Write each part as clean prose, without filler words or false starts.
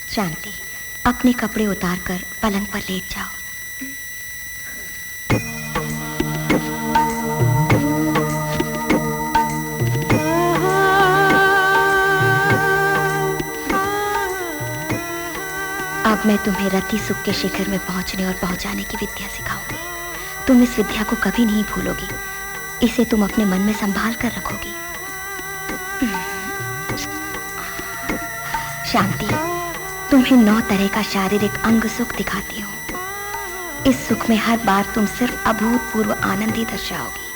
शांति, अपने कपड़े उतारकर पलंग पर लेट जाओ। अब मैं तुम्हें रति सुख के शिखर में पहुंचने और पहुंचाने की विद्या सिखाऊंगी। तुम इस विद्या को कभी नहीं भूलोगी। इसे तुम अपने मन में संभाल कर रखोगी। शांति, तुम्हें 9 तरह का शारीरिक अंग सुख दिखाती हूँ। इस सुख में हर बार तुम सिर्फ अभूतपूर्व आनंद ही दर्शाओगी।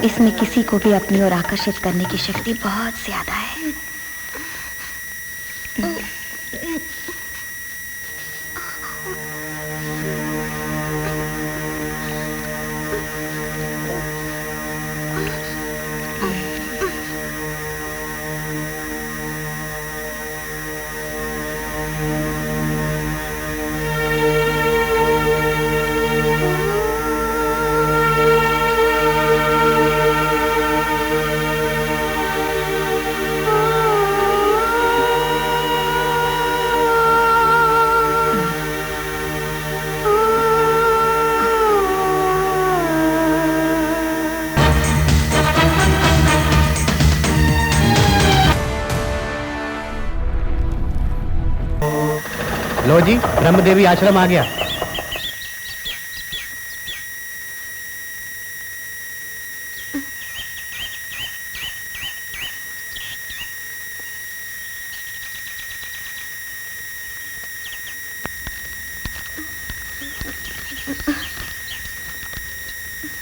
इसमें किसी को भी अपनी ओर आकर्षित करने की शक्ति बहुत ज्यादा है। लो जी, ब्रह्मदेवी आश्रम आ गया।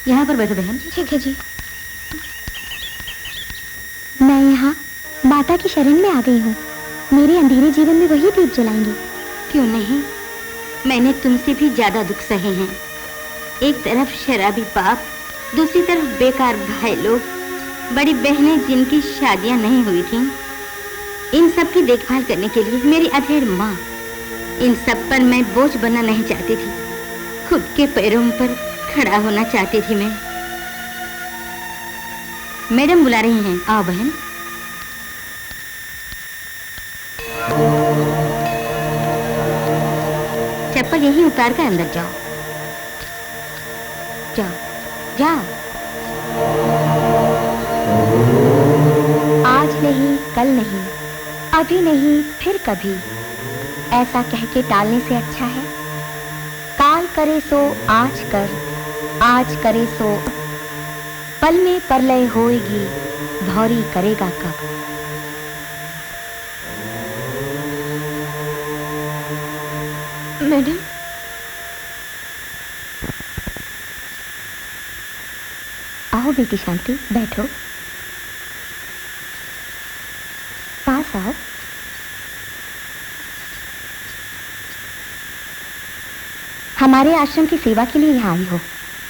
यहाँ पर बैठो बहन। ठीक है जी। मैं यहाँ माता की शरण में आ गई हूँ। मेरे अंधेरे जीवन में वही दीप जलाएंगी। क्यों नहीं, मैंने तुमसे भी ज्यादा दुख सहे हैं। एक तरफ शराबी बाप, दूसरी तरफ बेकार भाई लोग, बड़ी बहनें जिनकी शादियां नहीं हुई थीं, इन सब की देखभाल करने के लिए मेरी अधेड़ माँ, इन सब पर मैं बोझ बनना नहीं चाहती थी। खुद के पैरों पर खड़ा होना चाहती थी मैं। मैडम बुला रही हैं, आओ बहन। चप्पल यहीं उतार कर अंदर जाओ। जाओ जाओ। आज नहीं, कल नहीं, अभी नहीं, फिर कभी, ऐसा कह के टालने से अच्छा है काल करे सो आज कर, आज करे सो पल में परलय होएगी, भौरी करेगा कब। मैडम, आओ बेटी शांति, बैठो, पास आओ। हमारे आश्रम की सेवा के लिए यहाँ आई हो,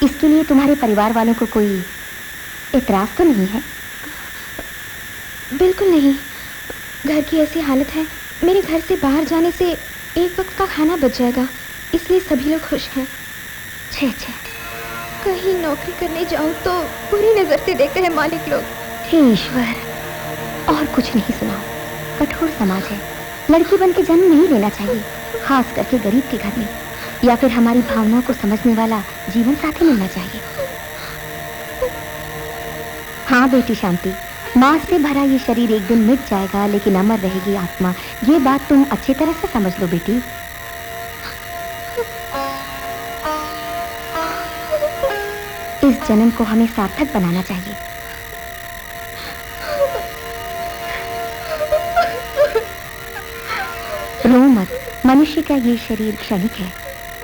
इसके लिए तुम्हारे परिवार वालों को कोई इतराज तो नहीं है? बिल्कुल नहीं। घर की ऐसी हालत है, मेरे घर से बाहर जाने से एक वक्त का खाना बच जाएगा, इसलिए सभी लोग खुश हैं। छे छे, कहीं नौकरी करने जाऊं तो बुरी नजर से देखते हैं मालिक लोग। हे ईश्वर, और कुछ नहीं सुनाओ। कठोर समाज है, लड़की बन के जन्म नहीं लेना चाहिए, खास करके गरीब के घर में, या फिर हमारी भावनाओं को समझने वाला जीवन साथी मिलना चाहिए। हाँ बेटी शांति, मांस से भरा ये शरीर एक दिन मिट जाएगा, लेकिन अमर रहेगी आत्मा। ये बात तुम अच्छी तरह से समझ लो बेटी। इस जन्म को हमें सार्थक बनाना चाहिए। रो मत, मनुष्य का ये शरीर क्षणिक है,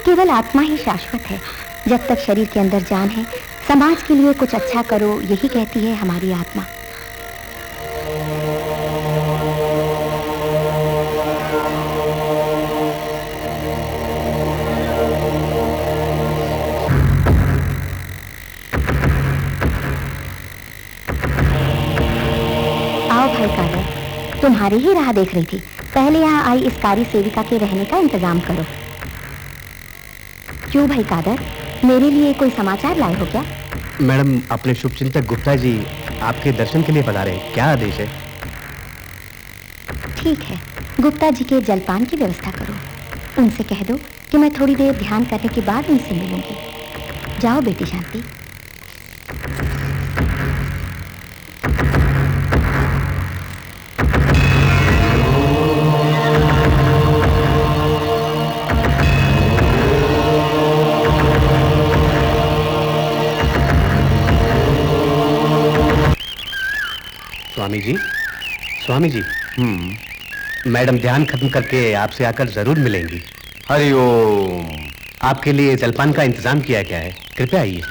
केवल आत्मा ही शाश्वत है। जब तक शरीर के अंदर जान है, समाज के लिए कुछ अच्छा करो, यही कहती है हमारी आत्मा। आओ भाई कादर, तुम्हारी ही राह देख रही थी। पहले यहाँ आई इस कारी सेविका के रहने का इंतजाम करो। क्यों भाई कादर, मेरे लिए कोई समाचार लाए हो क्या? मैडम, अपने शुभचिंतक गुप्ता जी आपके दर्शन के लिए पधारे हैं। क्या आदेश है? ठीक है, गुप्ता जी के जलपान की व्यवस्था करो। उनसे कह दो कि मैं थोड़ी देर ध्यान करने के बाद उनसे मिलूंगी। जाओ बेटी शांति। स्वामी जी, स्वामी जी। मैडम ध्यान खत्म करके आपसे आकर जरूर मिलेंगी। हरिओम। आपके लिए जलपान का इंतजाम किया गया है, कृपया आइए।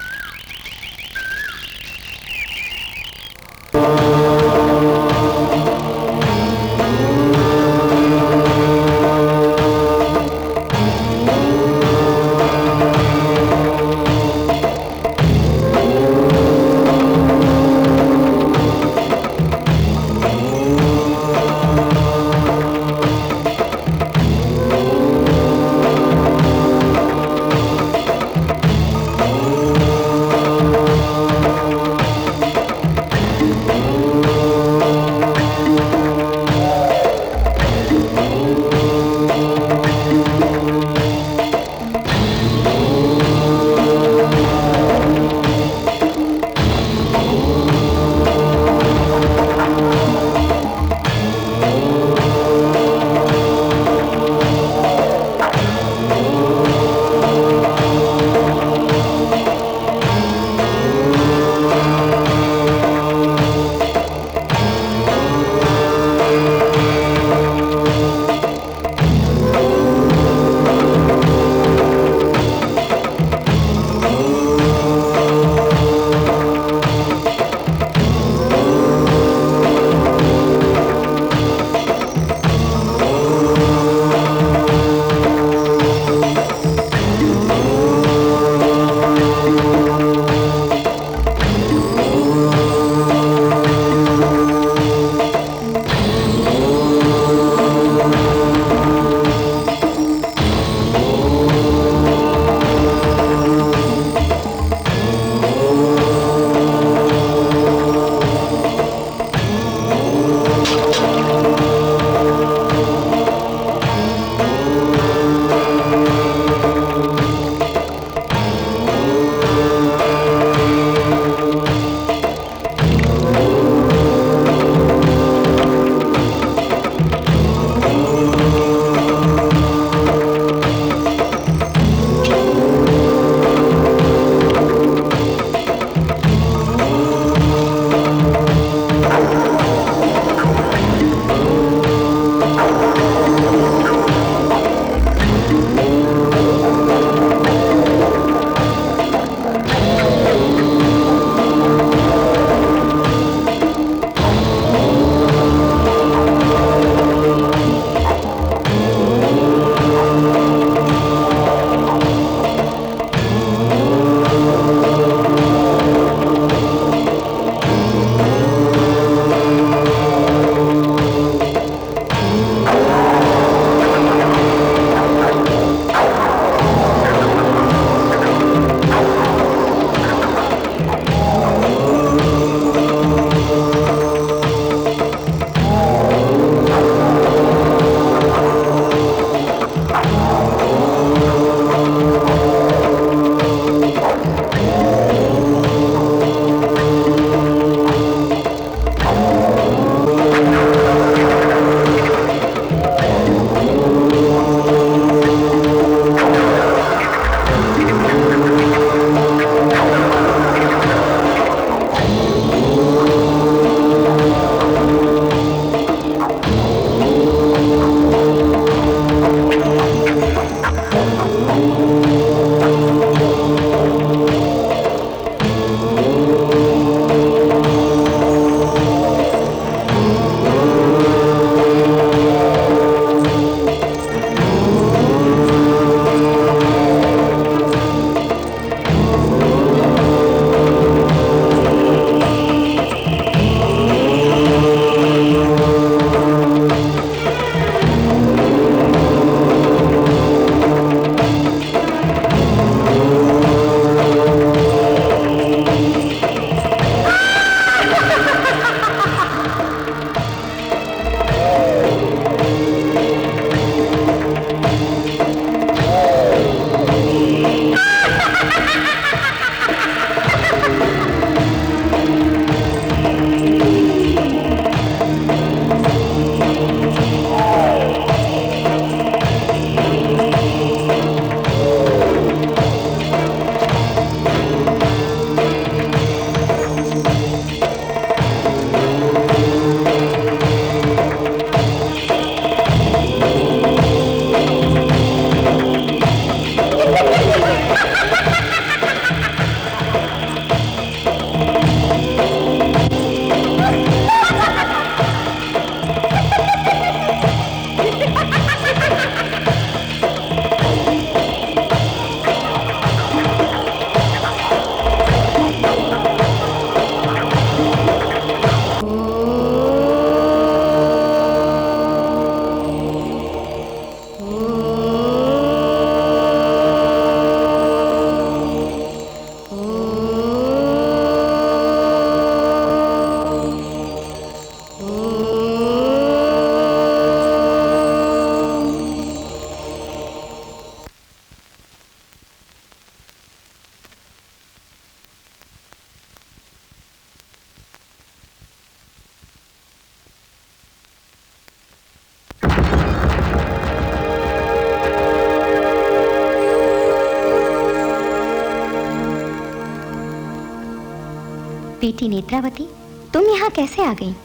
बेटी नेत्रावती, तुम यहाँ कैसे आ गई?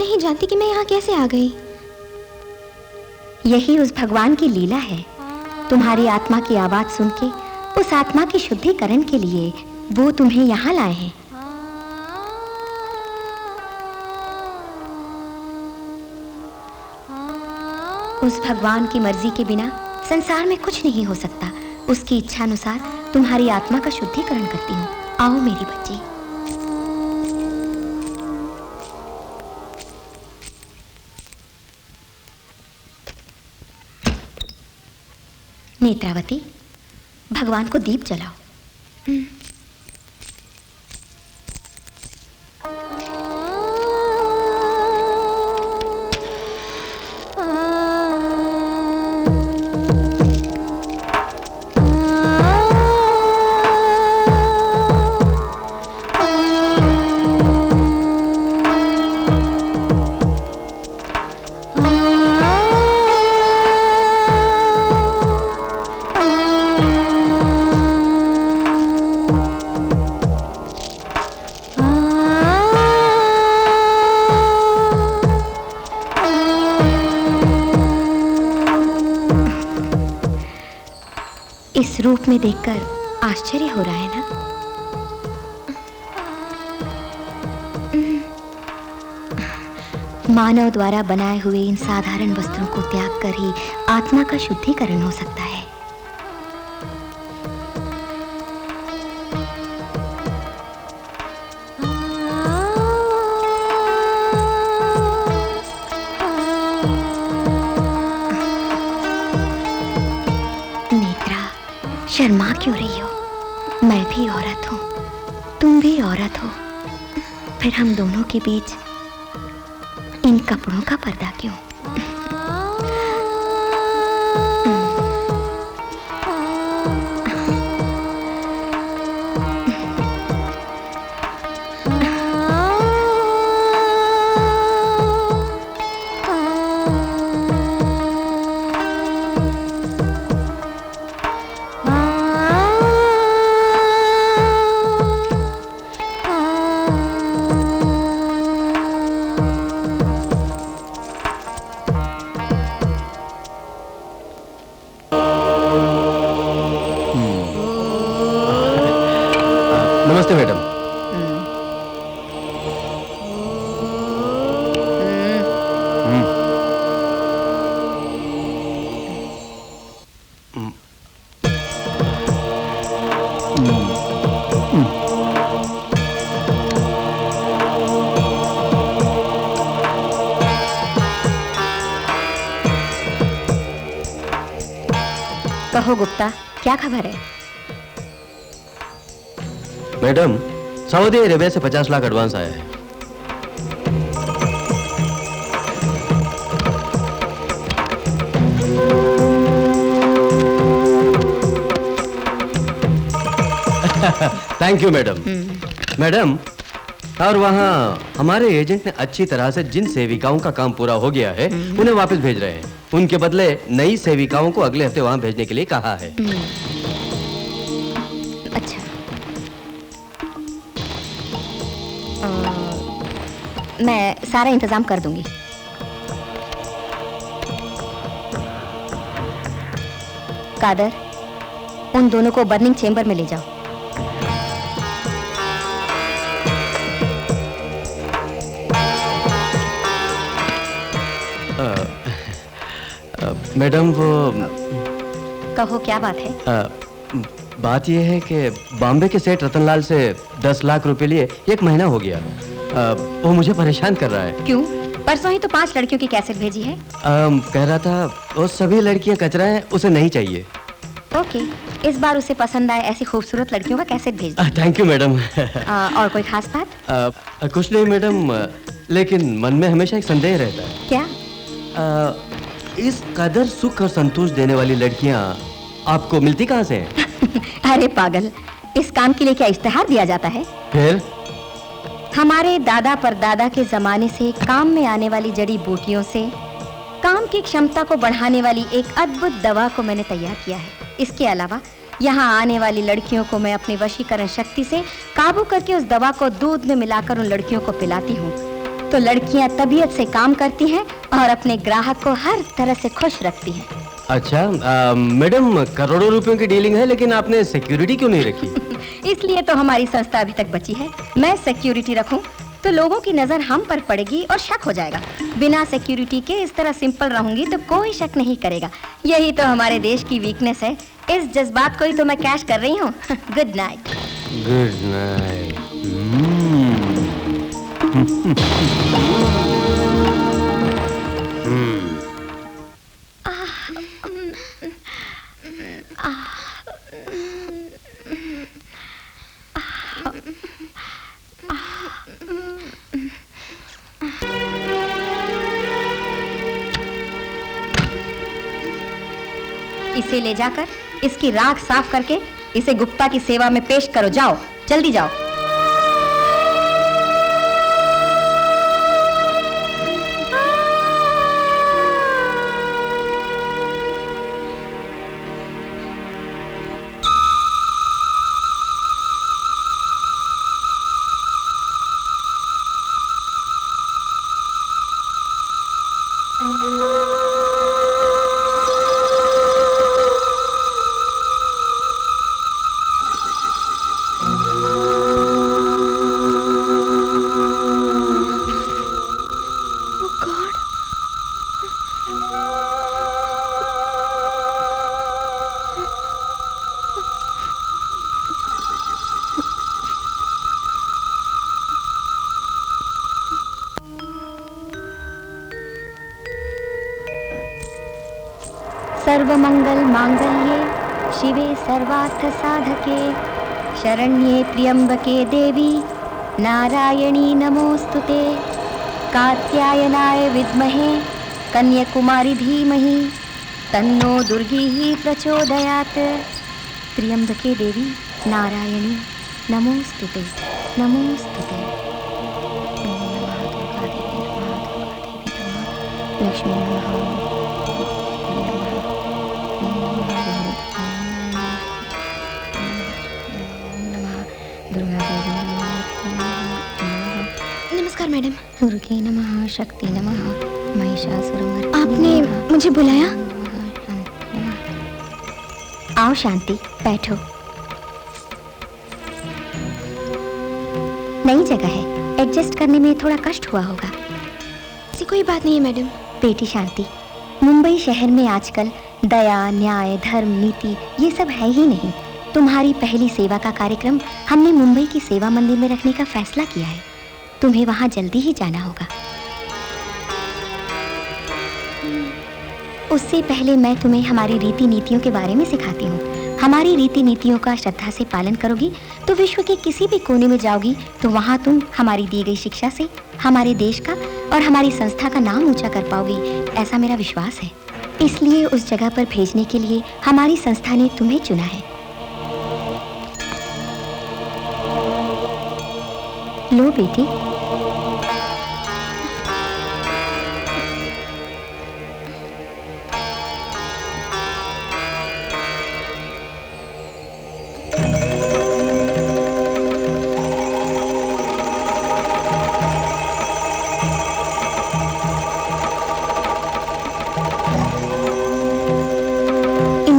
नहीं जानती कि मैं यहाँ कैसे आ गई। यही उस भगवान की लीला है। तुम्हारी आत्मा की आवाज सुन के उस आत्मा की शुद्धिकरण के लिए वो तुम्हें यहाँ लाए हैं। उस भगवान की मर्जी के बिना संसार में कुछ नहीं हो सकता। उसकी इच्छा अनुसार तुम्हारी आत्मा का शुद्धिकरण करती हूँ। आओ मेरी बच्ची। नेत्रावती, भगवान को दीप जलाओ। इस रूप में देखकर आश्चर्य हो रहा है ना? मानव द्वारा बनाए हुए इन साधारण वस्त्रों को त्याग कर ही आत्मा का शुद्धिकरण हो सकता है। शर्मा क्यों रही हो? मैं भी औरत हूँ, तुम भी औरत हो, फिर हम दोनों के बीच इन कपड़ों का पर्दा क्यों? नमस्ते मैडम। कहो गुप्ता, क्या खबर है? मैडम, सऊदी अरेबिया से 50 लाख एडवांस आया है। Thank you madam. मैडम, और वहाँ हमारे एजेंट ने अच्छी तरह से जिन सेविकाओं का काम पूरा हो गया है उन्हें वापस भेज रहे हैं। उनके बदले नई सेविकाओं को अगले हफ्ते वहाँ भेजने के लिए कहा है। अच्छा, मैं सारा इंतजाम कर दूंगी। कादर, उन दोनों को बर्निंग चेंबर में ले जाओ। मैडम, वो कहो, क्या बात है? बात यह है कि बॉम्बे के सेठ रतनलाल से 10 लाख रुपए लिए 1 महीना हो गया। वो मुझे परेशान कर रहा है। क्यों? परसों ही तो 5 लड़कियों की कैसेट भेजी है। कह रहा था वो सभी लड़कियां कचरा हैं, उसे नहीं चाहिए। ओके, इस बार उसे पसंद आए ऐसी खूबसूरत लड़कियों का कैसेट भेज दो। Thank you madam. और कोई खास बात? कुछ नहीं मैडम, लेकिन मन में हमेशा एक संदेह रहता है। क्या? इस कदर सुख और संतोष देने वाली लड़कियां आपको मिलती कहाँ से हैं? अरे पागल, इस काम के लिए क्या इश्तेहार दिया जाता है? फिर? हमारे दादा परदादा के जमाने से काम में आने वाली जड़ी बूटियों से काम की क्षमता को बढ़ाने वाली एक अद्भुत दवा को मैंने तैयार किया है। इसके अलावा यहाँ आने वाली लड़कियों को मैं अपनी वशीकरण शक्ति से काबू करके उस दवा को दूध में मिलाकर उन लड़कियों को पिलाती हूँ, तो लड़कियाँ तबीयत से काम करती हैं और अपने ग्राहक को हर तरह से खुश रखती हैं। अच्छा मैडम, करोड़ों रुपयों की डीलिंग है, लेकिन आपने सिक्योरिटी क्यों नहीं रखी? इसलिए तो हमारी संस्था अभी तक बची है। मैं सिक्योरिटी रखूं तो लोगों की नजर हम पर पड़ेगी और शक हो जाएगा। बिना सिक्योरिटी के इस तरह सिंपल रहूंगी तो कोई शक नहीं करेगा। यही तो हमारे देश की वीकनेस है। इस जज्बात को ही तो मैं कैश कर रही हूँ। Good night. Good night. इसे ले जाकर इसकी राख साफ करके इसे गुप्ता की सेवा में पेश करो। जाओ, जल्दी जाओ। सर्वमंगल मांगल्ये शिवे सर्वार्थ साधके शरण्ये त्र्यंबके देवी नारायणी नमोस्तुते। कात्यायनाय विद्महे कन्याकुमारी धीमहि तन्नो दुर्गी प्रचोदयात्। त्र्यंबके देवी नारायणी नमोस्तुते नमोस्तुते। लक्ष्मी नमः। नमस्कार मैडम। दुर्गे नमः, शक्ति नमः, महिषासुरमर्दिनी। आपने मुझे बुलाया? आओ शांति, बैठो। नई जगह है, एडजस्ट करने में थोड़ा कष्ट हुआ होगा। ऐसी कोई बात नहीं है मैडम। बेटी शांति, मुंबई शहर में आजकल दया, न्याय, धर्म, नीति ये सब है ही नहीं। तुम्हारी पहली सेवा का कार्यक्रम हमने मुंबई की सेवा मंदिर में रखने का फैसला किया है। तुम्हें वहां जल्दी ही जाना होगा। उससे पहले मैं तुम्हें हमारी रीति नीतियों के बारे में सिखाती हूँ। हमारी रीति नीतियों का श्रद्धा से पालन करोगी तो विश्व के किसी भी कोने में जाओगी तो वहाँ तुम हमारी दी गई शिक्षा से हमारे देश का और हमारी संस्था का नाम ऊंचा कर पाओगी, ऐसा मेरा विश्वास है। इसलिए उस जगह पर भेजने के लिए हमारी संस्था ने तुम्हें चुना है। लो बेटी।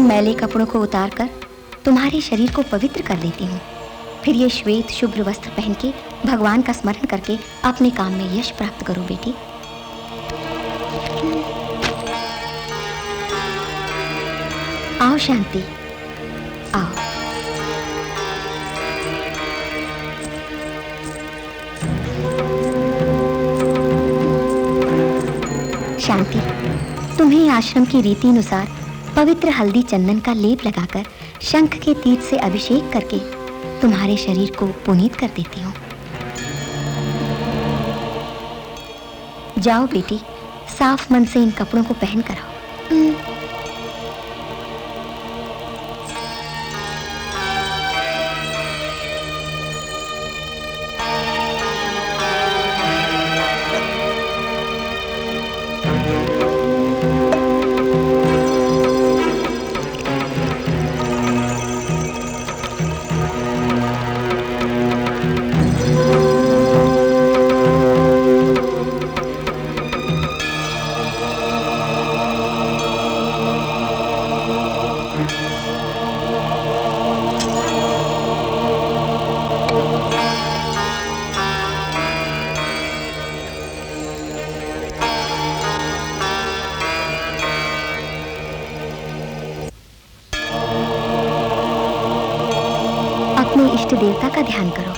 मैले कपड़ों को उतारकर तुम्हारे शरीर को पवित्र कर लेती हूँ। फिर ये श्वेत शुभ्र वस्त्र पहन के भगवान का स्मरण करके अपने काम में यश प्राप्त करो बेटी। आओ शांति, आओ। शांति, तुम्हें आश्रम की रीति अनुसार पवित्र हल्दी चंदन का लेप लगाकर शंख के तीर से अभिषेक करके तुम्हारे शरीर को पुनीत कर देती हूँ। जाओ बेटी, साफ मन से इन कपड़ों को पहन कर आओ। माता का ध्यान करो।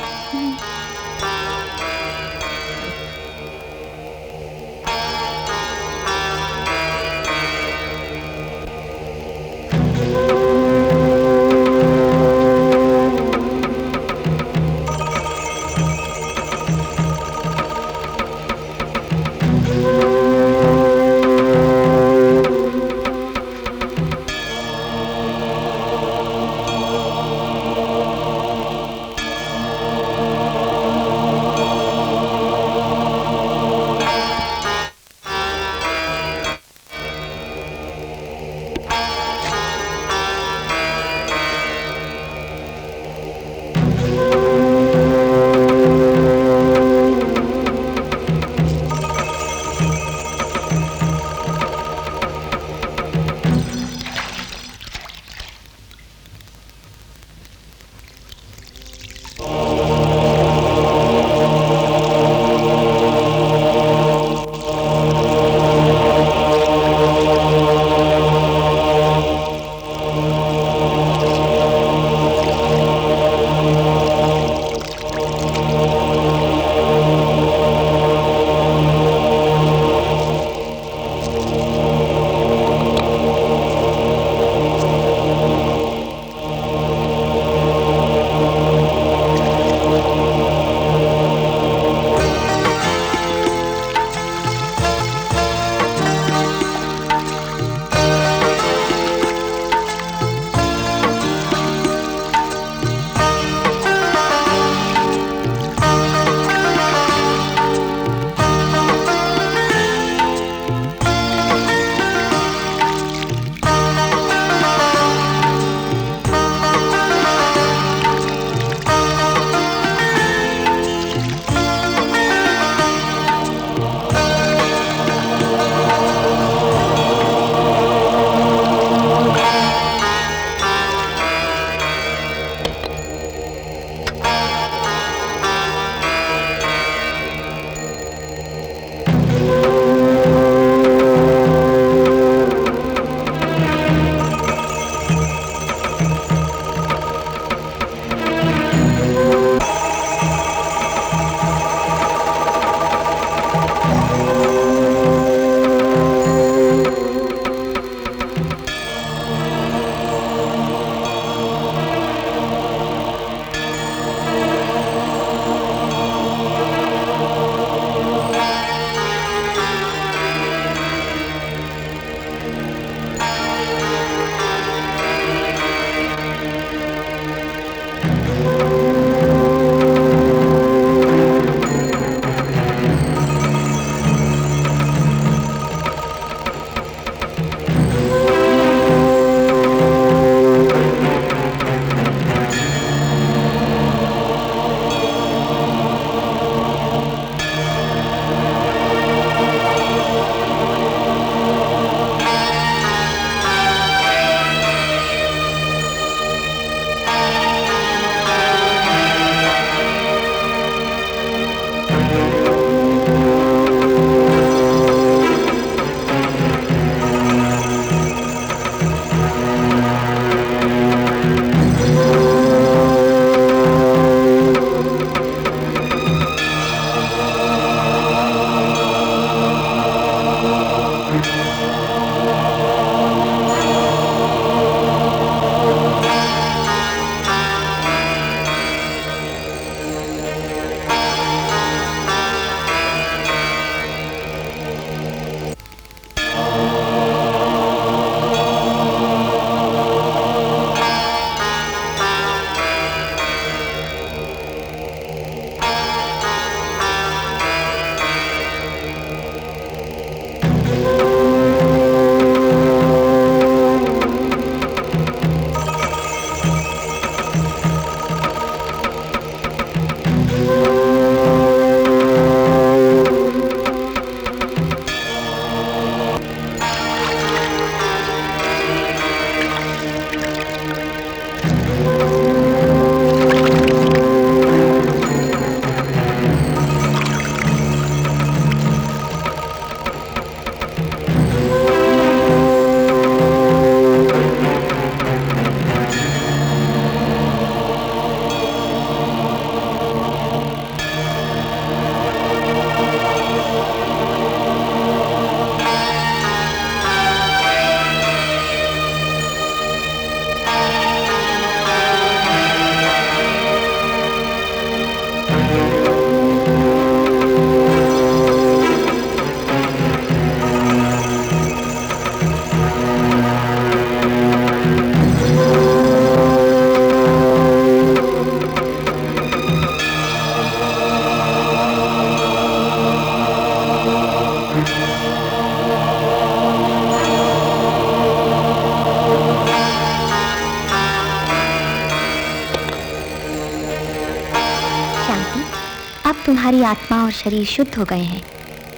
तुम्हारी आत्मा और शरीर शुद्ध हो गए हैं।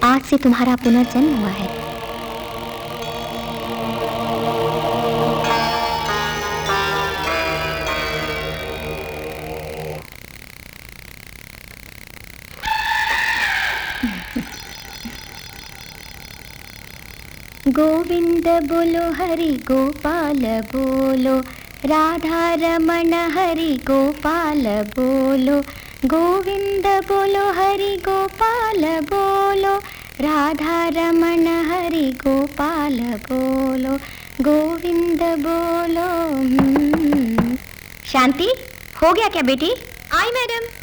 आज से तुम्हारा पुनर्जन्म हुआ है। गोविंद बोलो हरि गोपाल बोलो, राधा रमण हरि गोपाल बोलो। गोविंद बोलो हरि गोपाल बोलो, राधा रमण हरि गोपाल बोलो। गोविंद बोलो। शांति, हो गया क्या बेटी? आई मैडम।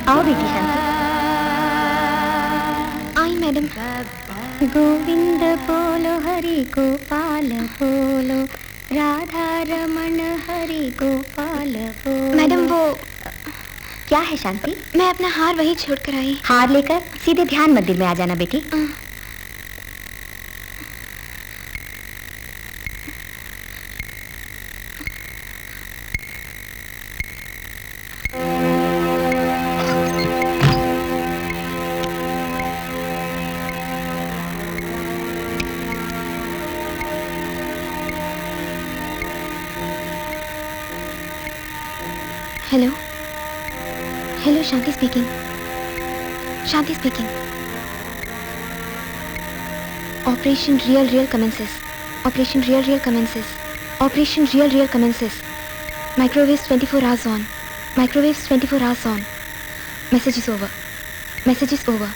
आओ बेटी शांति। आई मैडम। गोविंद बोलो हरि गोपाल बोलो, राधा रमण हरि गोपाल बोलो। मैडम वो क्या है शांति? मैं अपना हार वहीं छोड़कर आई। हार लेकर सीधे ध्यान मंदिर में आ जाना बेटी। Hello hello, Shanti speaking. Shanti speaking. Operation real commences. Operation real commences. Operation real commences. Microwaves 24 hours on. Microwaves 24 hours on. Message is over. Message is over.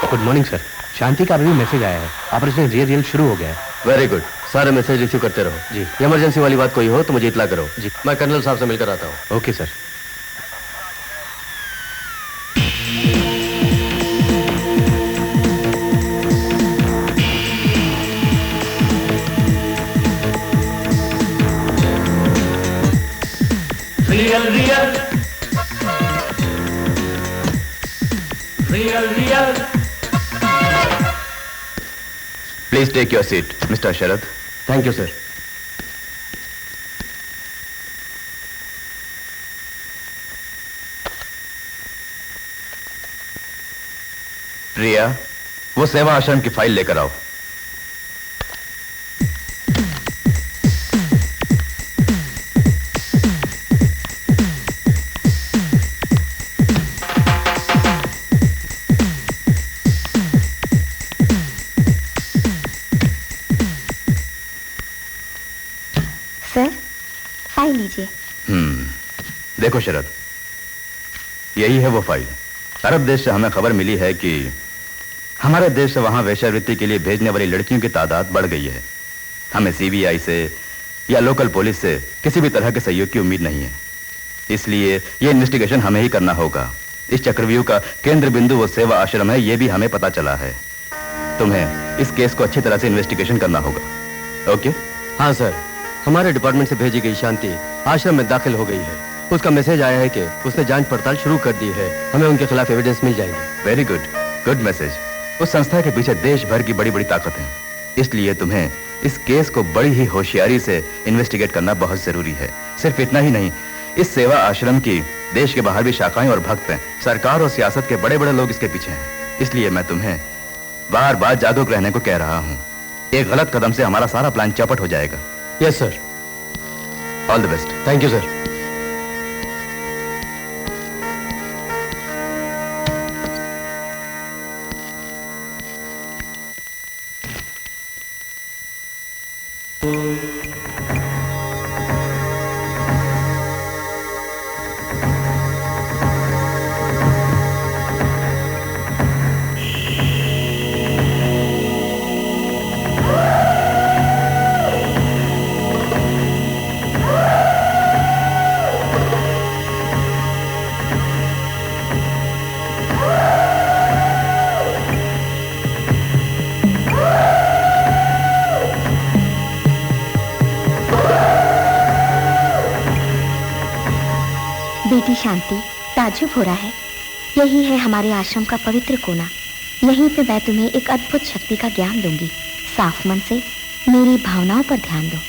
Good morning sir. Shanti का अभी मैसेज आया है, operation real शुरू हो गया है। Very good, सारे message receive करते रहो जी। इमरजेंसी वाली बात कोई हो तो मुझे इतला करो जी। मैं कर्नल साहब से मिलकर आता हूँ। Okay sir. Real Please take your seat, Mr. Sharad. Thank you sir. Priya, वो सेवा आश्रम की फाइल लेकर आओ। सर, फाइल लीजिए। देखो शरद, यही है वो फाइल। अरब देश से हमें खबर मिली है कि हमारे देश से वहां वेश्यावृत्ति के लिए भेजने वाली लड़कियों की तादाद बढ़ गई है। हमें सीबीआई से या लोकल पुलिस से किसी भी तरह के सहयोग की उम्मीद नहीं है, इसलिए ये इन्वेस्टिगेशन हमें ही करना होगा। इस चक्रव्यूह का केंद्र बिंदु वो सेवा आश्रम है, ये भी हमें पता चला है। तुम्हें इस केस को अच्छी तरह से इन्वेस्टिगेशन करना होगा। ओके? हाँ सर, हमारे डिपार्टमेंट से भेजी गई शांति आश्रम में दाखिल हो गई है। उसका मैसेज आया है कि उसने जांच पड़ताल शुरू कर दी है। हमें उनके खिलाफ एविडेंस मिल जाएंगे। Very good, good message. उस संस्था के पीछे देश भर की बड़ी बड़ी ताकत है। इसलिए तुम्हें इस केस को बड़ी ही होशियारी से इन्वेस्टिगेट करना बहुत जरूरी है। सिर्फ इतना ही नहीं, इस सेवा आश्रम की देश के बाहर भी शाखाएं और भक्त हैं। सरकार और सियासत के बड़े बड़े लोग इसके पीछे हैं। इसलिए मैं तुम्हें बार बार जागरूक रहने को कह रहा हूं। एक गलत कदम से हमारा सारा प्लान चौपट हो जाएगा। Yes sir. All the best. Thank you sir. बेटी शांति, ताज्जुब हो रहा है। यही है हमारे आश्रम का पवित्र कोना। यहीं पे मैं तुम्हें एक अद्भुत शक्ति का ज्ञान दूंगी। साफ मन से मेरी भावनाओं पर ध्यान दो।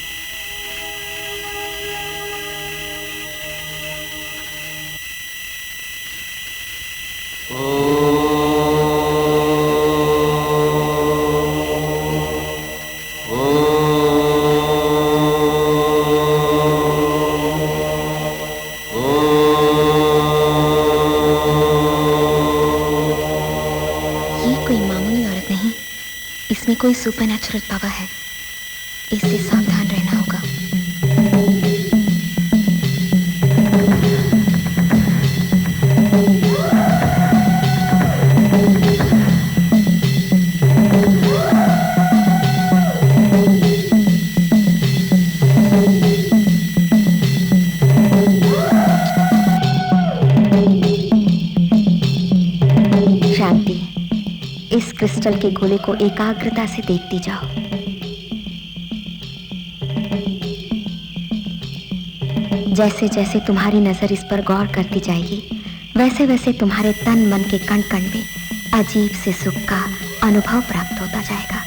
इसमें कोई सुपरनैचुरल पावर है, इससे सावधान रहना होगा। शांति, इस क्रिस्टल के गोले को एकाग्रता से देखती जाओ। जैसे जैसे तुम्हारी नजर इस पर गौर करती जाएगी, वैसे वैसे तुम्हारे तन मन के कण कण में अजीब से सुख का अनुभव प्राप्त होता जाएगा।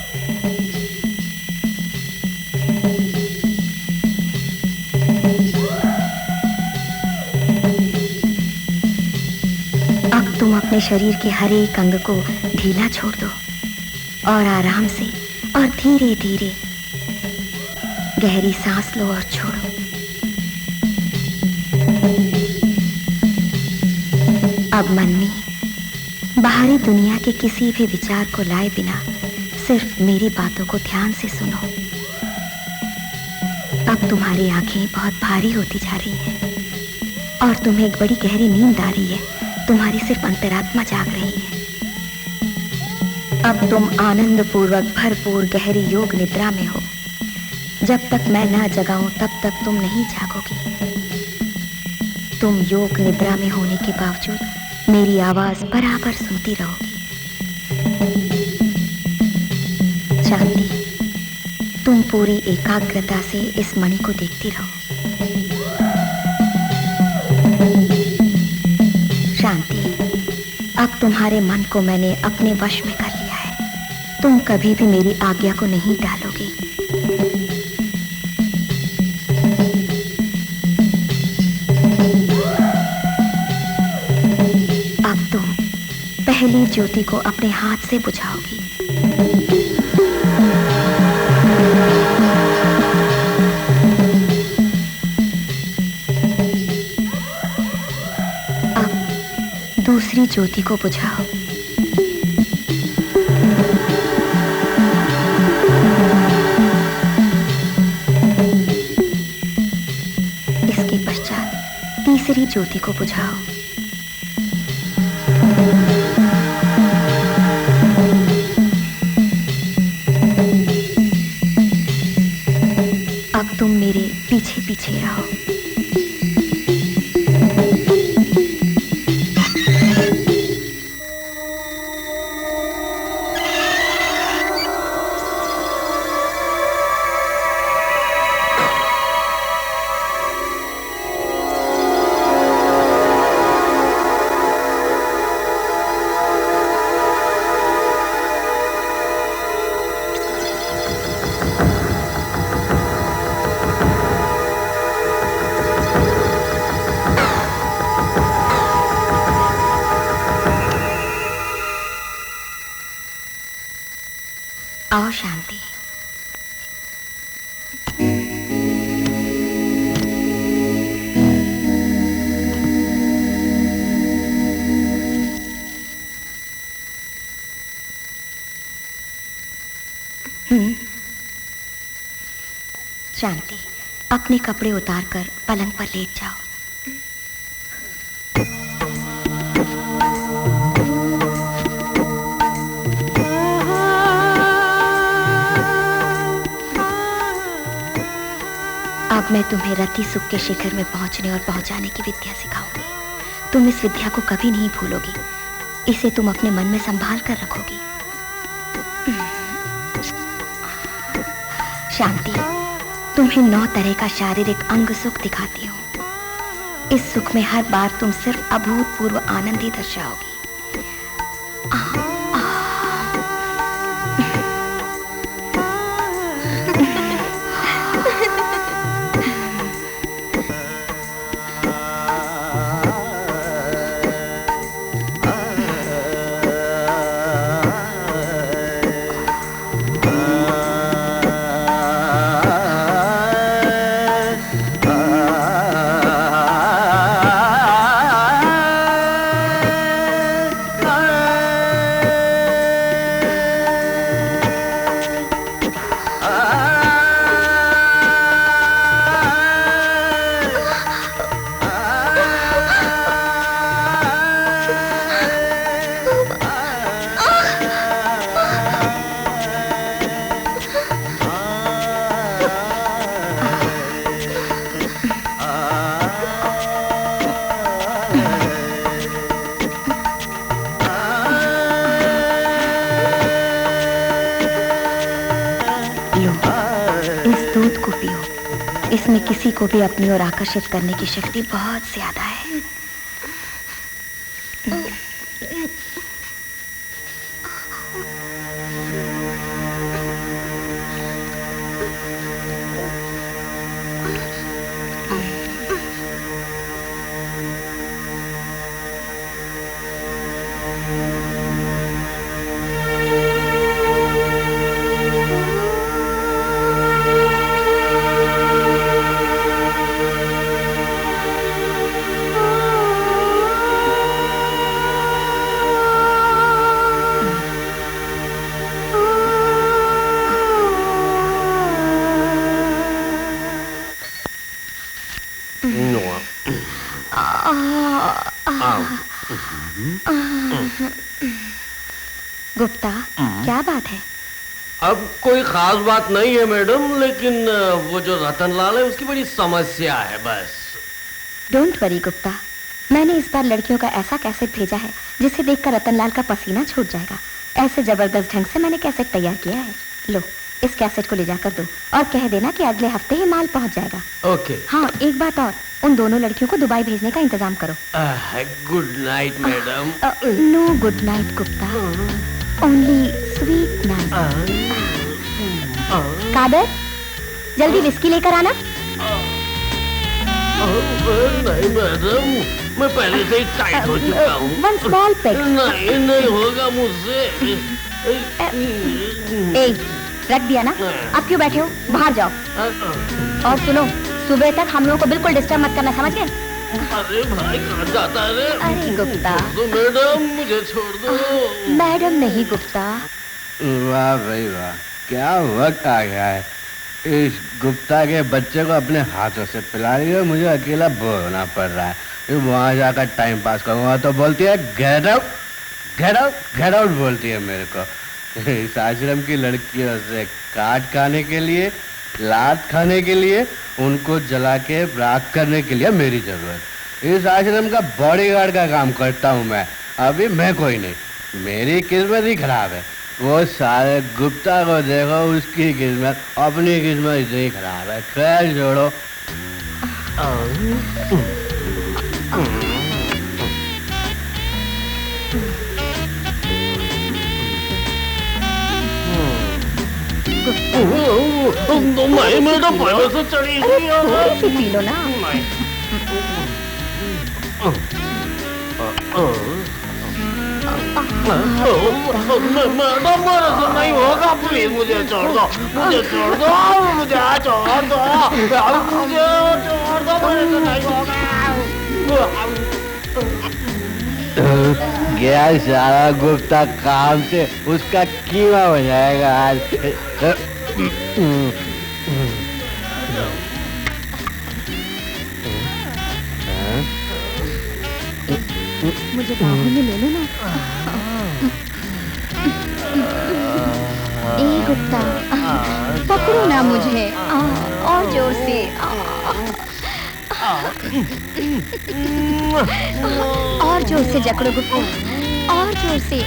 अब तुम अपने शरीर के हर एक अंग को ढीला छोड़ दो और आराम से और धीरे धीरे गहरी सांस लो और छोड़ो। अब मन में बाहरी दुनिया के किसी भी विचार को लाए बिना सिर्फ मेरी बातों को ध्यान से सुनो। अब तुम्हारी आंखें बहुत भारी होती जा रही हैं और तुम्हें एक बड़ी गहरी नींद आ रही है। तुम्हारी सिर्फ अंतरात्मा जाग रही है। अब तुम आनंद पूर्वक भरपूर गहरी योग निद्रा में हो। जब तक मैं ना जगाऊं तब तक तुम नहीं जागोगी। तुम योग निद्रा में होने के बावजूद मेरी आवाज बराबर सुनती रहोगी। शांति, तुम पूरी एकाग्रता से इस मणि को देखती रहो। शांति, अब तुम्हारे मन को मैंने अपने वश में कर लिया है। तुम कभी भी मेरी आज्ञा को नहीं टालोगे। अब तुम पहली ज्योति को अपने हाथ से बुझाओगी। दूसरी ज्योति को बुझाओ। इसके पश्चात तीसरी ज्योति को बुझाओ। अब तुम मेरे पीछे पीछे आओ। आओ शांति। शांति, अपने कपड़े उतारकर पलंग पर लेट जाओ। अब मैं तुम्हें रति सुख के शिखर में पहुंचने और पहुंचाने की विद्या सिखाऊंगी। तुम इस विद्या को कभी नहीं भूलोगी। इसे तुम अपने मन में संभाल कर रखोगी। शांति, तुम्हें 9 तरह का शारीरिक अंग सुख दिखाती हूँ। इस सुख में हर बार तुम सिर्फ अभूतपूर्व आनंद ही दर्शाओगी। इसमें किसी को भी अपनी ओर आकर्षित करने की शक्ति बहुत ज्यादा है। गुप्ता, क्या बात है? अब कोई खास बात नहीं है मैडम, लेकिन वो जो रतनलाल है उसकी बड़ी समस्या है बस। डोंट वरी गुप्ता, मैंने इस बार लड़कियों का ऐसा कैसेट भेजा है जिसे देखकर रतनलाल का पसीना छूट जाएगा। ऐसे जबरदस्त ढंग से मैंने कैसेट तैयार किया है। लो, इस कैसेट को ले जाकर दो और कह देना कि अगले हफ्ते ही माल पहुंच जाएगा। ओके। हाँ, एक बात और, उन दोनों लड़कियों को दुबई भेजने का इंतजाम करो। Good night madam. No good night Gupta, only sweet night. Kadar, जल्दी विस्की लेकर आना। नहीं मैडम, मैं पहले से ही टाइट हो चुका हूँ। One small peg. नहीं होगा मुझसे। रख दिया ना, अब क्यों बैठे हो? बाहर जाओ। और सुनो, सुबह तक हम लोगों को बिल्कुल डिस्टर्ब मत करना, समझ गए? अरे भाई, कहाँ जाता है? अरे गुप्ता। तो मैडम, मुझे छोड़ दो। मैडम नहीं गुप्ता। वाह भाई वाह, क्या वक्त आ गया है। इस गुप्ता के बच्चे को अपने हाथों से पिला रही है, मुझे अकेला बोर होना पड़ रहा है। वहाँ जाकर टाइम पास करूँगा तो बोलती है get out, get out, get out बोलती है मेरे को। इस आश्रम की लड़कियों से काट खाने के लिए, लात खाने के लिए, उनको जला के राख करने के लिए मेरी जरूरत। इस आश्रम का बॉडीगार्ड का काम करता हूँ मैं। अभी मैं कोई नहीं, मेरी किस्मत ही खराब है। वो सारे गुप्ता को देखो, उसकी किस्मत, अपनी किस्मत इतनी खराब है। खैर छोड़ो। मैं तो पैरों से चढ़ी हुई हूँ। थोड़ी सी पी लो ना। मैडम मेरे से नहीं होगा, प्लीज मुझे छोड़ दो, मुझे छोड़ दो, मुझे छोड़ दो, मुझे छोड़ दो, मेरे से नहीं होगा। गया सारा गुप्ता काम से, उसका कीमा हो जाएगा आज। मुझे बाहों में ले लो ना। ए गुप्ता, पकड़ो ना मुझे, और जोर से, और जोर से जकड़ो गुप्ता, और जोर से।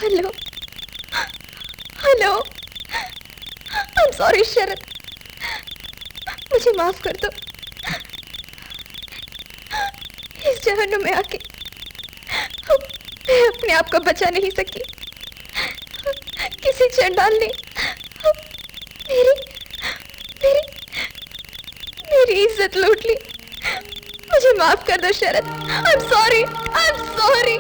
Hello, hello, I am sorry Sharad, मुझे माफ कर दो। इस जहन्नुम में आके मैं अपने आप को बचा नहीं सकी। किसी चंडाल ने मेरी मेरी मेरी इज्जत लूट ली। मुझे माफ कर दो Sharad, I am sorry, I am sorry.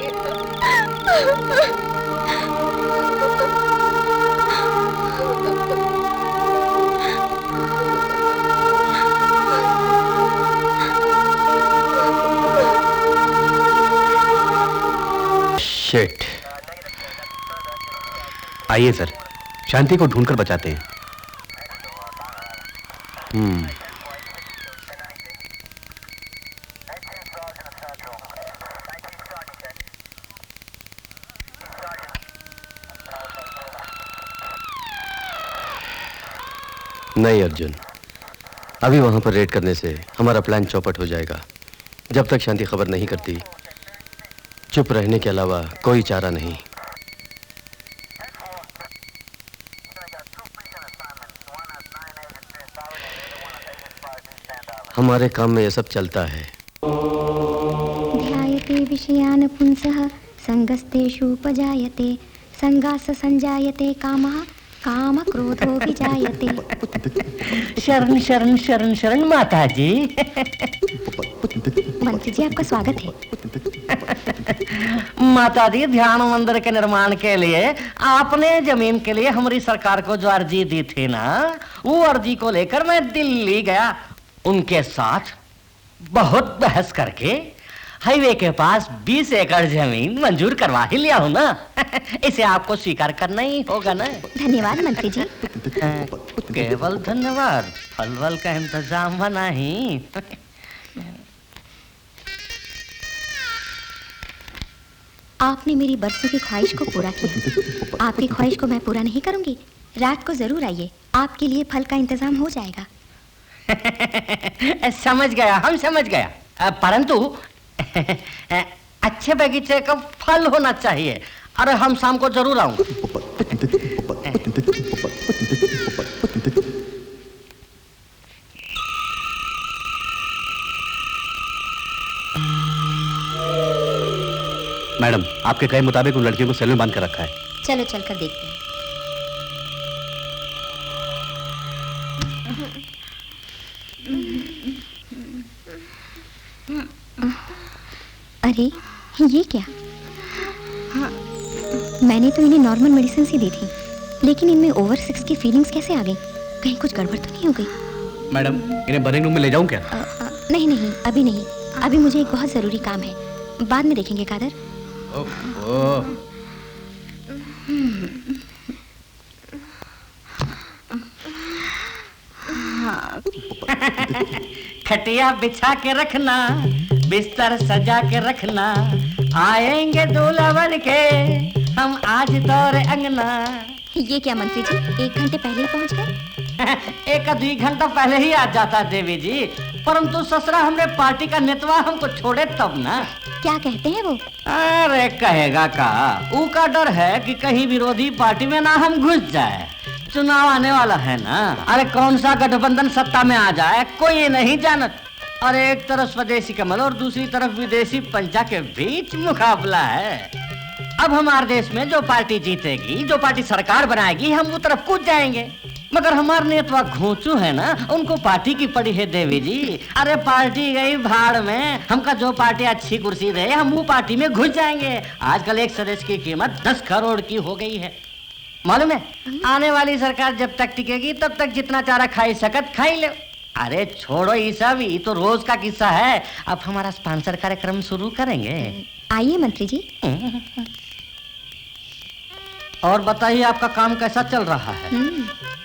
Shit. आइए सर, शांति को ढूंढकर बचाते हैं। नहीं अर्जुन, अभी वहां पर रेड करने से हमारा प्लान चौपट हो जाएगा। जब तक शांति खबर नहीं करती, चुप रहने के अलावा कोई चारा नहीं। हमारे काम में ये सब चलता है। ध्यायते विषयान् पुंसः संगस्तेषुपजायते संगास संजायते कामः काम क्रोधो विजायते। शरण शरण शरण शरण माता जी। मंत्री जी, आपका स्वागत है। माता जी, ध्यान मंदिर के निर्माण के लिए आपने जमीन के लिए हमारी सरकार को जो अर्जी दी थी ना, वो अर्जी को लेकर मैं दिल्ली गया। उनके साथ बहुत बहस करके हाईवे के पास 20 एकड़ जमीन मंजूर करवा ही लिया हूं ना। इसे आपको स्वीकार करना ही होगा ना। धन्यवाद मंत्री जी। केवल धन्यवाद, फल वल का इंतजाम बना ही। आपने मेरी बरसों की ख्वाहिश को पूरा किया। आपकी ख्वाहिश को मैं पूरा नहीं करूंगी। रात को जरूर आइए, आपके लिए फल का इंतजाम हो जाएगा। समझ गया, हम समझ गया। परंतु अच्छे बगीचे का फल होना चाहिए। अरे हम शाम को जरूर आऊंगा। मैडम, आपके कहे मुताबिक उन लड़कियों को सेल में बांध कर रखा है। चलो चलकर देखते हैं। अरे ये क्या? मैंने तो इन्हें नॉर्मल मेडिसिन ही दी थी, लेकिन इनमें ओवर 6 की फीलिंग्स कैसे आ गई? कहीं कुछ गड़बड़ तो नहीं हो गई? मैडम, इन्हें बर्निंग रूम में ले जाऊं क्या? नहीं नहीं, अभी नहीं। अभी मुझे एक बहुत जरूरी काम है, बाद में देखेंगे कादर। खटिया बिछा के रखना, बिस्तर सजा के रखना, आएंगे दूल्हा बन के हम आज दौरे अंगना। ये क्या मंत्री जी, 1 घंटे पहले ही पहुंच गए? 1-2 घंटा पहले ही आ जाता देवी जी, परंतु ससुरा हमने पार्टी का नेतवा हमको छोड़े तब ना। क्या कहते हैं वो? अरे कहेगा का, ऊ का डर है कि कहीं विरोधी पार्टी में ना हम घुस जाए। चुनाव आने वाला है ना, अरे कौन सा गठबंधन सत्ता में आ जाए कोई नहीं जानत। और एक तरफ स्वदेशी कमल और दूसरी तरफ विदेशी पंचा के बीच मुकाबला है। अब हमारे देश में जो पार्टी जीतेगी, जो पार्टी सरकार बनाएगी, हम वो तरफ कूद जाएंगे। मगर हमारे नेतवा घोंचू है ना, उनको पार्टी की पड़ी है देवी जी। अरे पार्टी गई भाड़ में, हमका जो पार्टी अच्छी कुर्सी दे हम वो पार्टी में घुस जाएंगे। आजकल एक सदस्य की कीमत 10 करोड़ की हो गई है, मालूम है? आने वाली सरकार जब तक टिकेगी तब तक जितना चारा खाई सकत खाई ले। अरे छोड़ो ये सब, ये तो रोज का किस्सा है। अब हमारा स्पॉन्सर कार्यक्रम शुरू करेंगे। आइए मंत्री जी। और बताइए आपका काम कैसा चल रहा है?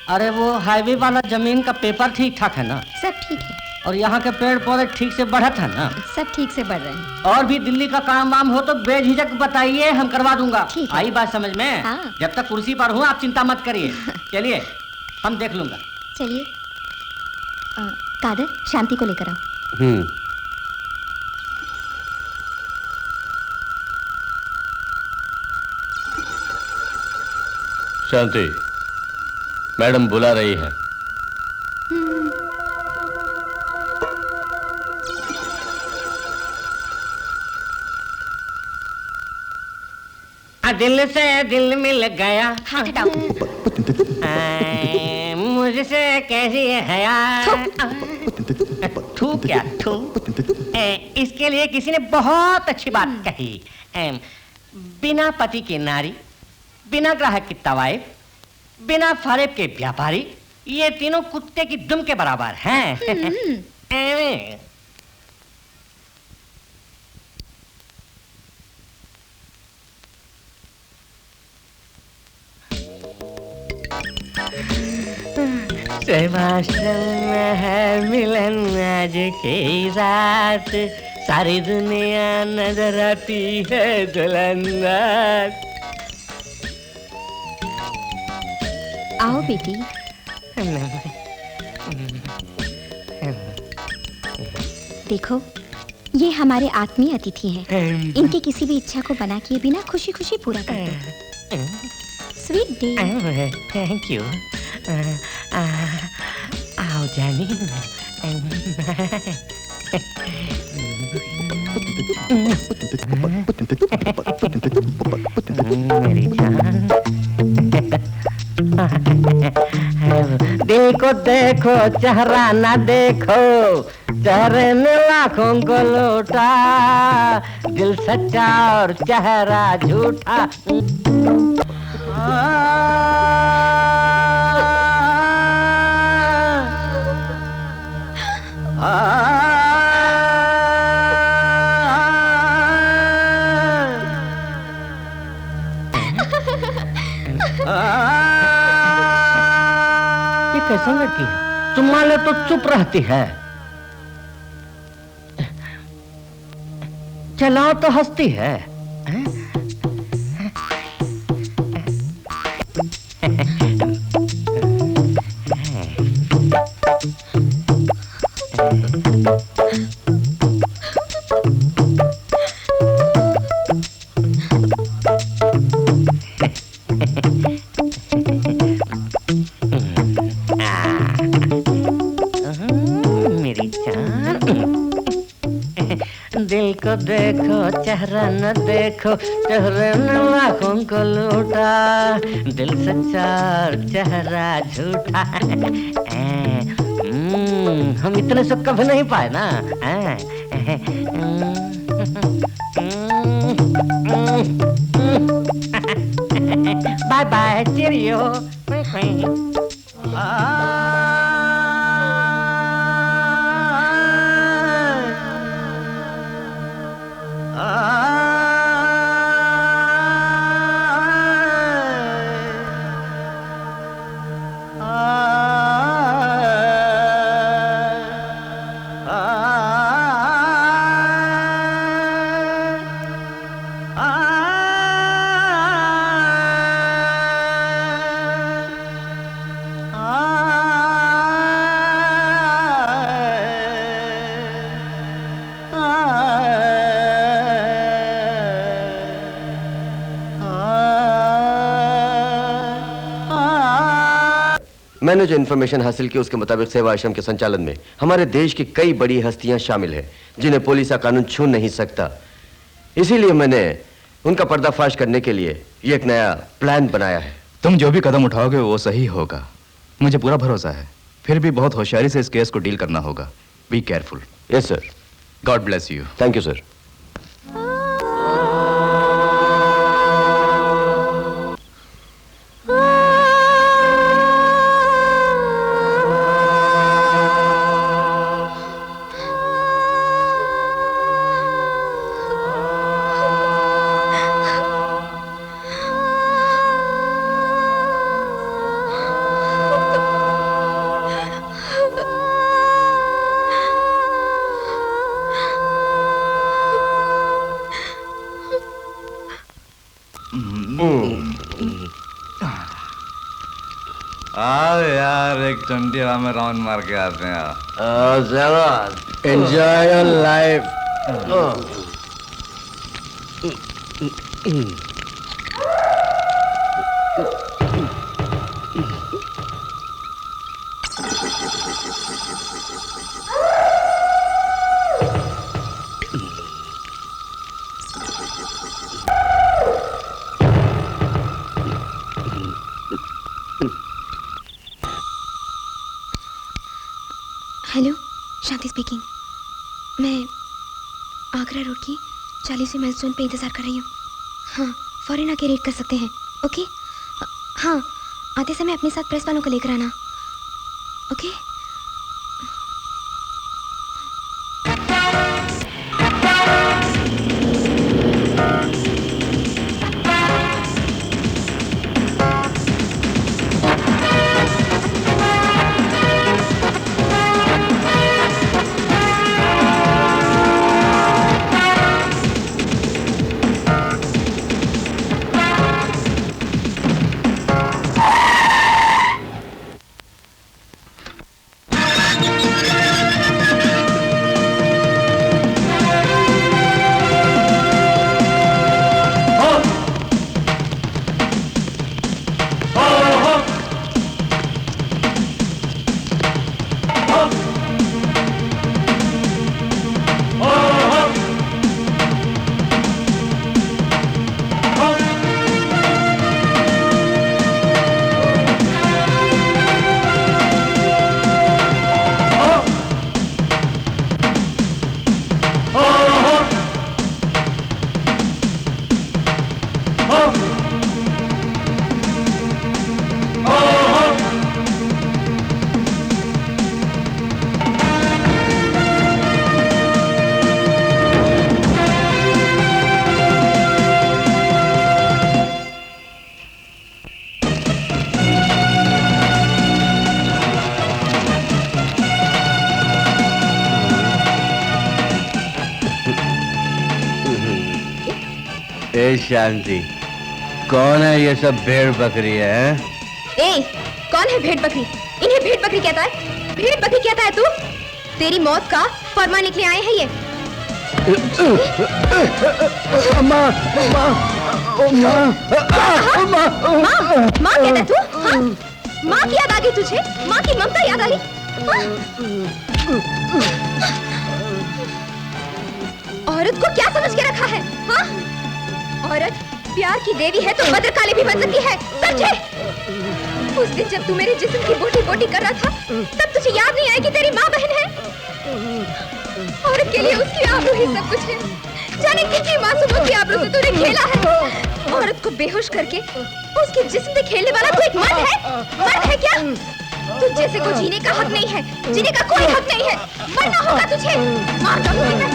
अरे वो हाईवे वाला जमीन का पेपर ठीक ठाक है ना? सब ठीक है। और यहाँ के पेड़ पौधे ठीक से बढ़त है ना? सब ठीक से बढ़ रहे हैं। और भी दिल्ली का काम वाम हो तो बेझिझक बताइए, हम करवा दूंगा। आई बात समझ में? हाँ। जब तक कुर्सी पर हूँ आप चिंता मत करिए। चलिए हम देख लूंगा। चलिए। कादर, शांति को लेकर आओ। शांति, मैडम बुला रही है। दिल से दिल मिल गया, हाथ हटाओ। मुझसे कैसी है यार? थू क्या थू? इसके लिए किसी ने बहुत अच्छी बात कही। बिना पति की नारी, बिना ग्राहक की तवाइफ, बिना फरेब के व्यापारी, ये तीनों कुत्ते की दुम के बराबर हैं। में है मिलन आज की रात, सारी दुनिया नजर आती है दुल्हन। आओ बेटी। देखो, ये हमारे आत्मीय अतिथि हैं। इनकी किसी भी इच्छा को बना किए बिना खुशी खुशी पूरा कर दो। Sweet day. Thank you. आओ जानी। मेरी जान। दिल को देखो चेहरा ना देखो, चेहरे में लाखों को लूटा, दिल सच्चा और चेहरा झूठा। ये कैसा लड़की है? चुम्मा ले तो चुप रहती है, चलाओ तो हंसती है। मेरी जान, दिल को तो देखो चेहरा न देखो, चेहरे ने लाखों को लूटा, दिल सच्चा और चेहरा झूठा। हम इतने सुख कभी नहीं पाए ना। Bye bye, cheerio. मैंने जो इन्फॉर्मेशन हासिल की उसके मुताबिक सेवा आश्रम के संचालन में हमारे देश की कई बड़ी हस्तियां शामिल हैं जिन्हें पुलिस का कानून छू नहीं सकता। इसीलिए मैंने उनका पर्दाफाश करने के लिए ये एक नया प्लान बनाया है। तुम जो भी कदम उठाओगे वो सही होगा, मुझे पूरा भरोसा है। फिर भी बहुत होशियारी से इस केस को डील करना होगा। Be careful. Yes sir. God bless you. Thank you sir. आओ यार, एक चंडीगढ़ में राउंड मार के आते हैं। जरूर। Enjoy your life. Hello, Shanti speaking. मैं आगरा रोड की 40वीं माइलस्टोन पे इंतज़ार कर रही हूँ। हाँ, फौरन आके रेड कर सकते हैं। ओके? हाँ, आते समय अपने साथ प्रेस वालों को लेकर आना। ओके? ए शांति, कौन है ये सब भेड़ बकरी है? ए, कौन है भेड़ बकरी? इन्हें भेड़ बकरी कहता है? भेड़ बकरी कहता है तू? तेरी मौत का फरमान निकले आए हैं ये। माँ, माँ, माँ, माँ कहता है तू? हाँ? माँ की याद आ गई तुझे? माँ की ममता याद आ गई? और औरत को क्या समझ के रखा है? हाँ? औरत प्यार की देवी है तो भद्रकाली भी बन सकती है, समझे? उस दिन जब तू मेरे जिस्म की बोटी बोटी कर रहा था, तब तुझे याद नहीं आया कि तेरी माँ बहन है? औरत के लिए उसकी आबरू ही सब कुछ है। जाने कितनी मासूमों की आबरू से तूने खेला है। औरत को बेहोश करके उसके जिस्म पे खेलने वाला तू एक मर्द है? मर्द है क्या? तुझ जैसे को जीने का हक नहीं है, जीने का कोई हक नहीं है। मरना होगा तुझे, मार डालूंगी मैं।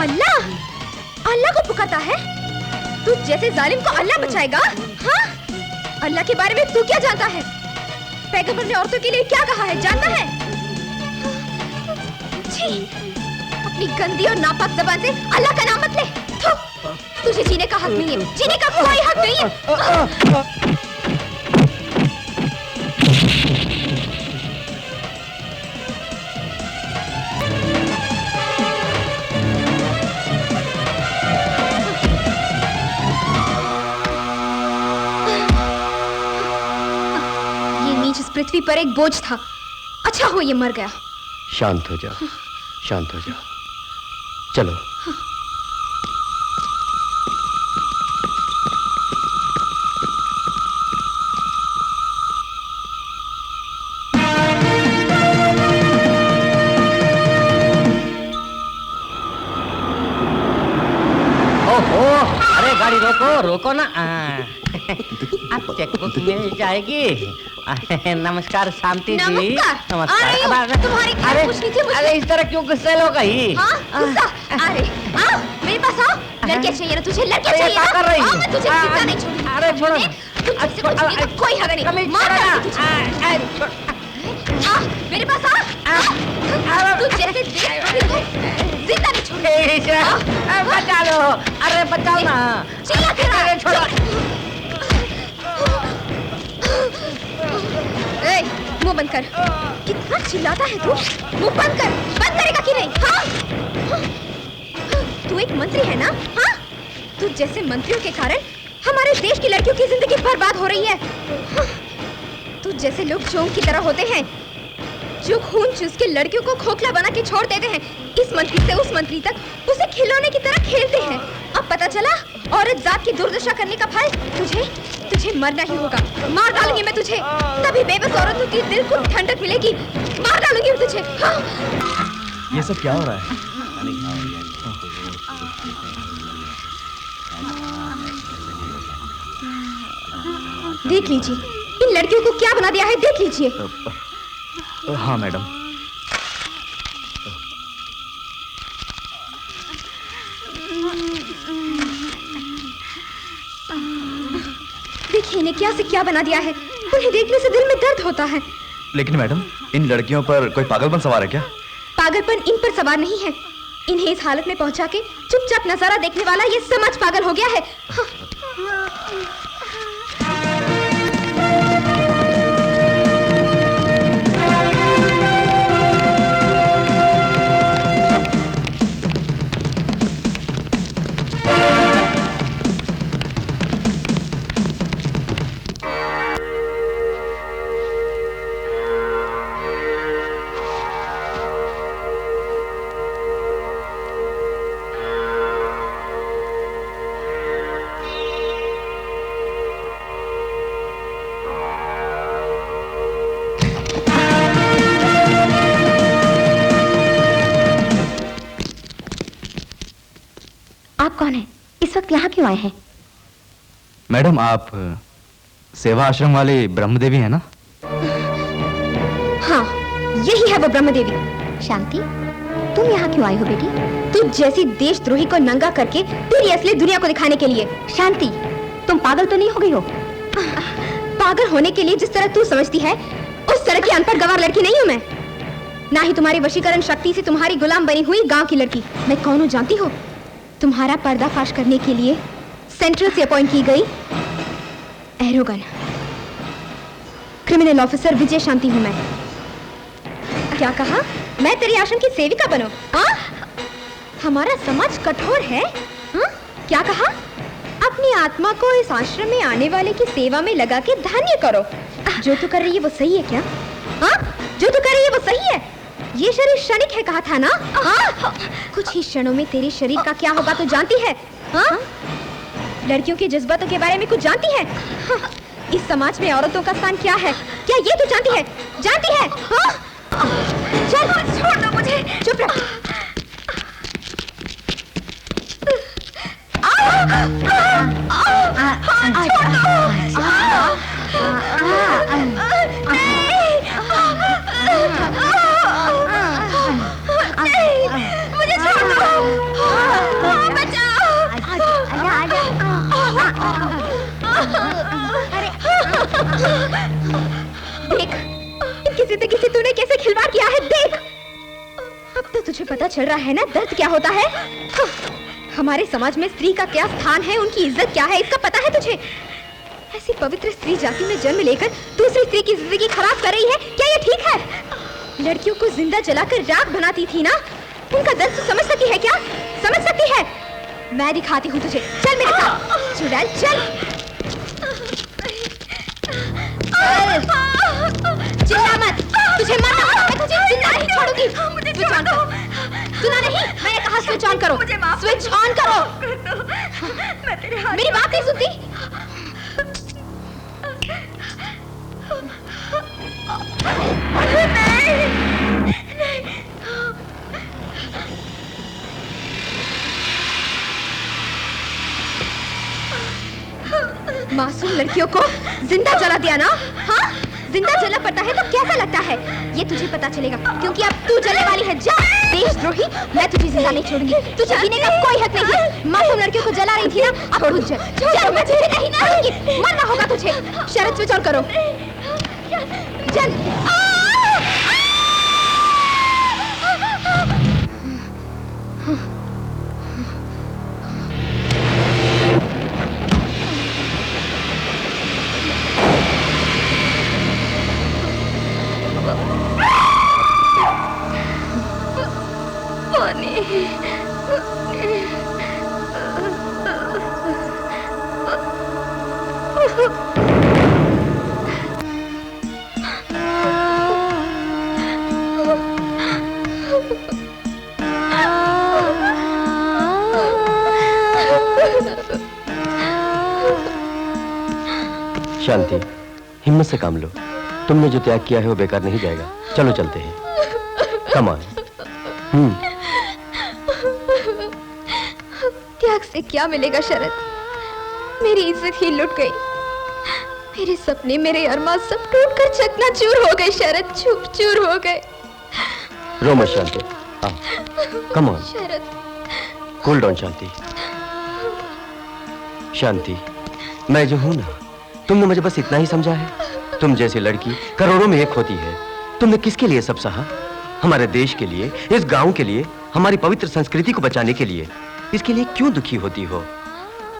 अल्लाह अल्लाह को पुकारता है? तू जैसे जालिम को अल्लाह बचाएगा? हाँ? अल्लाह के बारे में तू क्या जानता है? पैगंबर ने औरतों के लिए क्या कहा है जानता है? छी, अपनी गंदी और नापाक ज़बान से अल्लाह का नाम मत ले। तुझे जीने का हक नहीं है, जीने का कोई हक नहीं है। पृथ्वी पर एक बोझ था, अच्छा हो ये मर गया। शांत हो जाओ, शांत हो जाओ, चलो। ओहो, अरे गाड़ी रोको, रोको ना। अब चेकबुक मिल जाएगी। नमस्कार शांति जी। नमस्कार। तुम्हारी क्या पूछनी थी मुझे? अरे इस तरह क्यों गुस्से हो गई? हाँ, गुस्सा? अरे आओ मेरे पास आओ। लड़के चाहिए ना तुझे? लड़के चाहिए ना? कर रही? मैं तुझे जिंदा नहीं छोड़ूंगी। अरे छोड़ो ना। तुझसे कुछ नहीं, कोई हक नहीं। मार डालूंगी तुझे। मेरे पास आ। तू जैसे जिंदा नहीं छोड़ूंगी। बचा लो, अरे बचाओ ना। चिल्ला फिर। अरे छोड़ो। मुंह बंद कर। कितना चिल्लाता है तू? मुंह बंद कर। बंद करेगा कि नहीं? हाँ? तू एक मंत्री है ना? हाँ? तू जैसे मंत्रियों के कारण हमारे देश की लड़कियों की जिंदगी बर्बाद हो रही है। हाँ? तू जैसे लोग चोंग की तरह होते हैं, जो खून चूस के लड़कियों को खोखला बना के छोड़ देते हैं, इस मंत्री से उस मंत्री तक उसे खिलौने की तरह खेलते हैं। अब पता चला औरत जात की दुर्दशा करने का फल तुझे मरना ही होगा। मार डालूंगी मैं तुझे, तभी बेबस औरतों की दिल को ठंडक मिलेगी। मार डालूंगी मैं तुझे। हाँ? ये सब क्या हो रहा है? देख लीजिए इन लड़कियों को क्या बना दिया है, देख लीजिए। हाँ मैडम। देखिए इन्हें क्या से क्या बना दिया है। उन्हें देखने से दिल में दर्द होता है। लेकिन मैडम इन लड़कियों पर कोई पागलपन सवार है क्या? पागलपन इन पर सवार नहीं है। इन्हें इस हालत में पहुंचा के चुपचाप नजारा देखने वाला ये समाज पागल हो गया है। हाँ। आप कौन हैं? इस वक्त यहाँ क्यों आए हैं? मैडम आप सेवा आश्रम वाली ब्रह्मदेवी है ना? हाँ, यही है वो ब्रह्मदेवी। शांति, तुम यहाँ क्यों आई हो बेटी? तू जैसी देशद्रोही को नंगा करके तेरी असली दुनिया को दिखाने के लिए। शांति, तुम पागल तो नहीं हो गई हो? पागल होने के लिए जिस तरह तू समझती है, उस तरह की अनपढ़ गंवार लड़की नहीं हूँ मैं। ना ही तुम्हारी वशीकरण शक्ति से तुम्हारी गुलाम बनी हुई गांव की लड़की। मैं कौन हूँ जानती हो? तुम्हारा पर्दाफाश करने के लिए सेंट्रल से अपॉइंट की गई एरोगन क्रिमिनल ऑफिसर विजय शांति हूं मैं। क्या कहा? मैं तेरी आश्रम की सेविका बनूं? हाँ? हमारा समाज कठोर है? हाँ? क्या कहा? अब अपनी आत्मा को इस आश्रम में आने वाले की सेवा में लगा के धन्य करो। जो तू कर रही है वो सही है क्या? हाँ, जो तू कर रही है वो सही है? ये शरीर क्षणिक है कहा था ना? हाँ? कुछ ही क्षणों में तेरे शरीर का क्या होगा तो जानती है? हाँ? लड़कियों के जज्बातों के बारे में कुछ जानती है? हाँ? इस समाज में औरतों का स्थान क्या है, क्या ये तू जानती है? जानती है? हाँ? चल छोड़ दो मुझे। चुप रह। मुझे छोड़ दो। बचाओ। देख, किसी से किसी तूने कैसे खिलवाड़ किया है, देख। अब तो तुझे पता चल रहा है ना दर्द क्या होता है। हमारे समाज में स्त्री का क्या स्थान है, उनकी इज्जत क्या है, इसका पता है तुझे? ऐसी पवित्र स्त्री जाति में जन्म लेकर दूसरी स्त्री की जिंदगी खराब कर रही है, क्या ये ठीक है? लड़कियों को जिंदा जलाकर राख बनाती थी ना, उनका दर्द तो समझ सकती है क्या? समझ सकती है? मैं दिखाती हूँ तुझे, चल मेरे साथ। चुड़ैल चल। चिल्ला मत, तुझे मरना होगा, मैं तुझे जिंदा नहीं छोड़ूंगी। स्विच ऑन करो। सुना नहीं, मैंने कहा स्विच ऑन करो। स्विच ऑन करो। मेरी बात नहीं सुनती? मासूम लड़कियों को जिंदा जला दिया ना? हाँ? जिंदा जलना पड़ता है तो कैसा लगता है ये तुझे पता चलेगा, क्योंकि अब तू जलने वाली है। जा देशद्रोही, मैं तुझे जिंदा नहीं छोड़ूंगी। तुझे जीने का कोई हक नहीं है। मासूम लड़कियों को जला रही थी ना, अब खुद जल। चल, मैं तुझे नहीं छोड़ूंगी, मरना होगा तुझे। शरद स्विच ऑन करो। चल। शांति, हिम्मत से काम लो। तुमने जो त्याग किया है वो बेकार नहीं जाएगा। चलो चलते हैं। Come on. त्याग से क्या मिलेगा शरद? मेरी इज्जत ही लुट गई। मेरे सपने, मेरे अरमान सब टूटकर चकनाचूर हो गए शरद, चूर हो गए। रो मत शांति, आओ। Come on Sharad. Cool down Shanti. Shanti, मैं जो हूं ना, तुमने मुझे बस इतना ही समझा है। तुम जैसी लड़की करोड़ों में एक होती है। तुमने किसके लिए सब सहा? हमारे देश के लिए, इस गांव के लिए, हमारी पवित्र संस्कृति को बचाने के लिए। इसके लिए क्यों दुखी होती हो?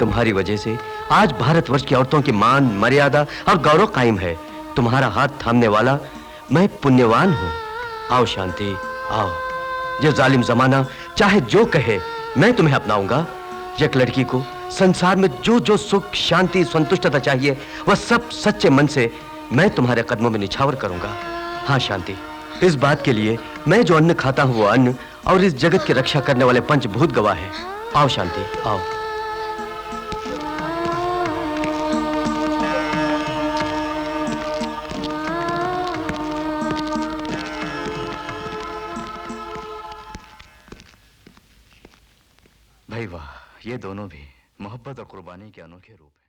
तुम्हारी वजह से आज भारतवर्ष की औरतों की मान, मर्यादा और गौरव कायम है। तुम्हारा हाथ थामने वाला मैं पुण्यवान हूं। आओ शांति, आओ। ये जालिम जमाना चाहे जो कहे, मैं तुम्हें अपनाऊंगा। एक लड़की को संसार में जो जो सुख, शांति, संतुष्टता चाहिए, वह सब सच्चे मन से मैं तुम्हारे कदमों में निछावर करूंगा। हाँ शांति, इस बात के लिए मैं जो अन्न खाता हूं वो अन्न और इस जगत की रक्षा करने वाले पंचभूत गवाह है। आओ शांति, आओ। भाई वाह, ये दोनों भी मोहब्बत और कुर्बानी के अनोखे रूप हैं।